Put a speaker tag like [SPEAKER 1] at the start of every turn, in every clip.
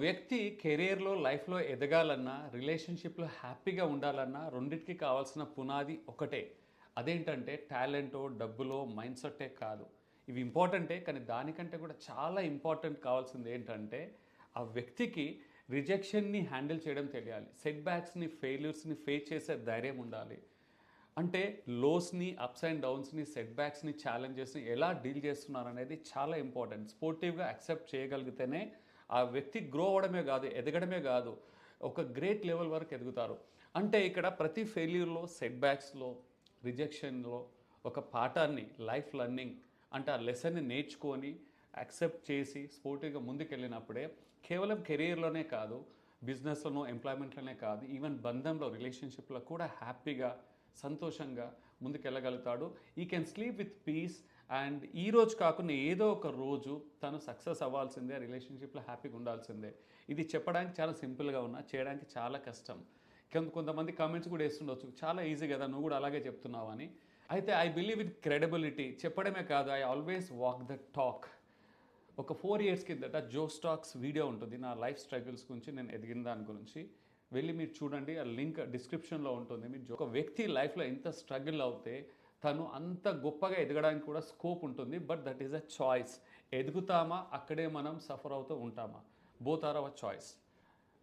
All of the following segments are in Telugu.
[SPEAKER 1] వ్యక్తి కెరియర్‌లో, లైఫ్‌లో ఎదగాలన్నా, రిలేషన్‌షిప్‌లో హ్యాపీగా ఉండాలన్నా రెండిటికి కావాల్సిన పునాది ఒకటే. అదేంటంటే టాలెంటో, డబ్బులో, మైండ్‌సెట్టే కాదు. ఇవి ఇంపార్టెంటే కానీ దానికంటే కూడా చాలా ఇంపార్టెంట్ కావాల్సింది ఏంటంటే, ఆ వ్యక్తికి రిజెక్షన్‌ని హ్యాండిల్ చేయడం తెలియాలి. సెట్ బ్యాక్స్‌ని, ఫెయిల్యూర్స్‌ని ఫేస్ చేసే ధైర్యం ఉండాలి. అంటే లోస్‌ని, అప్స్ అండ్ డౌన్స్‌ని, సెట్ బ్యాక్స్‌ని, ఛాలెంజెస్‌ని ఎలా డీల్ చేస్తున్నారనేది చాలా ఇంపార్టెంట్. స్పోర్టివ్‌గా యాక్సెప్ట్ చేయగలిగితేనే ఆ వ్యక్తి గ్రో అవ్వడమే కాదు, ఎదగడమే కాదు, ఒక గ్రేట్ లెవెల్ వరకు ఎదుగుతారు. అంటే ఇక్కడ ప్రతి ఫెయిల్యూర్‌లో, సెట్ బ్యాక్స్‌లో, రిజెక్షన్‌లో ఒక పాఠాన్ని లైఫ్ లెర్నింగ్ అంటే ఆ లెసన్‌ని నేర్చుకొని, యాక్సెప్ట్ చేసి స్పోర్టివ్‌గా ముందుకెళ్ళినప్పుడే కేవలం కెరియర్‌లోనే కాదు, బిజినెస్‌లోనో, ఎంప్లాయ్‌మెంట్‌లోనే కాదు, ఈవెన్ బంధంలో, రిలేషన్‌షిప్‌లో కూడా హ్యాపీగా, సంతోషంగా ముందుకెళ్ళగలుగుతాడు. ఈ can sleep with peace and ఈ రోజు కాకుండా ఏదో ఒక రోజు తను సక్సెస్ అవ్వాల్సిందే, రిలేషన్‌షిప్‌లో హ్యాపీగా ఉండాల్సిందే. ఇది చెప్పడానికి చాలా సింపుల్‌గా ఉన్నా, చేయడానికి చాలా కష్టం. కొంతమంది కామెంట్స్ కూడా వేస్తుండొచ్చు. చాలా ఈజీ కదా! నువ్వు కూడా అలాగే చెప్తున్నావు అని. అయితే ఐ బిలీవ్ ఇన్ క్రెడిబిలిటీ. చెప్పడమే కాదు, I always walk the talk. ఒక 4 ఇయర్స్ కిందట జో స్టాక్స్ వీడియో ఉంటుంది. నా లైఫ్ స్ట్రగుల్స్ గురించి, నేను ఎదిగిన దాని గురించి. వెళ్ళి మీరు చూడండి. ఆ లింక్ డిస్క్రిప్షన్‌లో ఉంటుంది. ఒక వ్యక్తి లైఫ్‌లో ఎంత స్ట్రగుల్ అవుతే తను అంత గొప్పగా ఎదగడానికి కూడా స్కోప్ ఉంటుంది. But that is a choice. ఎదుగుతామా? అక్కడే మనం సఫర్ అవుతూ ఉంటామా? Both are our choice.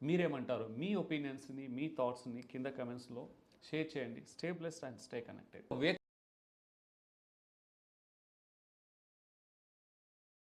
[SPEAKER 1] మీరేమంటారు? మీ ఒపీనియన్స్‌ని, మీ థాట్స్‌ని కింద కమెంట్స్‌లో షేర్ చేయండి. Stay blessed and stay connected.